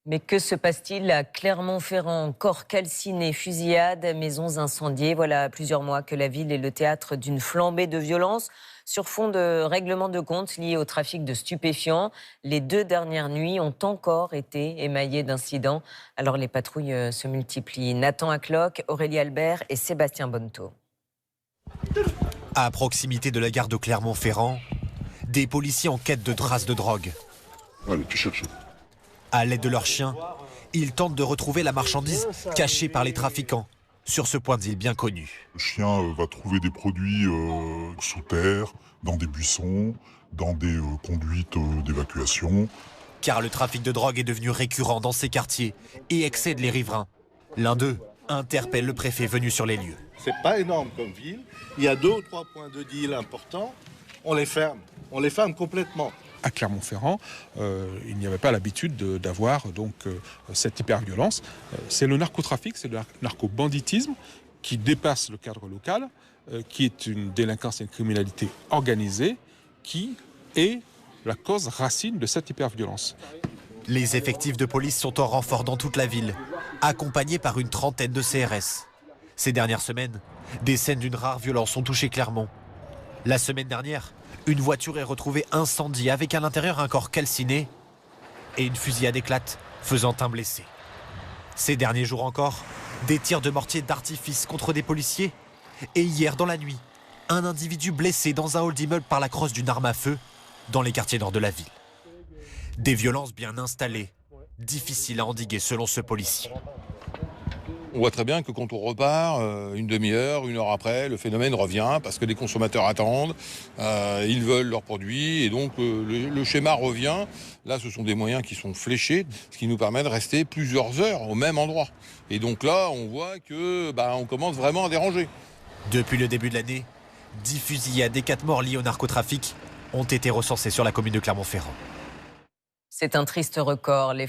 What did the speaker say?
Mais que se passe-t-il à Clermont-Ferrand? Corps calcinés, fusillades, maisons incendiées. Voilà plusieurs mois que la ville est le théâtre d'une flambée de violence sur fond de règlement de compte lié au trafic de stupéfiants. Les 2 dernières nuits ont encore été émaillées d'incidents. Alors les patrouilles se multiplient. Nathan Acloc, Aurélie Albert et Sébastien Bonneteau. À proximité de la gare de Clermont-Ferrand, des policiers en quête de traces de drogue. Allez, tu cherches. À l'aide de leurs chiens, ils tentent de retrouver la marchandise cachée par les trafiquants sur ce point d'île bien connu. Le chien va trouver des produits sous terre, dans des buissons, dans des conduites d'évacuation. Car le trafic de drogue est devenu récurrent dans ces quartiers et excède les riverains. L'un d'eux interpelle le préfet venu sur les lieux. C'est pas énorme comme ville. Il y a 2 ou 3 points de deal importants. On les ferme complètement. À Clermont-Ferrand, il n'y avait pas l'habitude d'avoir donc cette hyperviolence. C'est le narcotrafic, c'est le narcobanditisme qui dépasse le cadre local, qui est une délinquance et une criminalité organisée, qui est la cause racine de cette hyperviolence. Les effectifs de police sont en renfort dans toute la ville, accompagnés par une trentaine de CRS. Ces dernières semaines, des scènes d'une rare violence ont touché Clermont. La semaine dernière, une voiture est retrouvée incendiée avec à l'intérieur un corps calciné et une fusillade éclate, faisant un blessé. Ces derniers jours encore, des tirs de mortier d'artifice contre des policiers. Et hier, dans la nuit, un individu blessé dans un hall d'immeuble par la crosse d'une arme à feu dans les quartiers nord de la ville. Des violences bien installées, difficiles à endiguer selon ce policier. On voit très bien que quand on repart, une demi-heure, 1 heure après, le phénomène revient parce que les consommateurs attendent, ils veulent leurs produits et donc le schéma revient. Là, ce sont des moyens qui sont fléchés, ce qui nous permet de rester plusieurs heures au même endroit. Et donc là, on voit que on commence vraiment à déranger. Depuis le début de l'année, 10 fusillades et 4 morts liés au narcotrafic ont été recensés sur la commune de Clermont-Ferrand. C'est un triste record. Les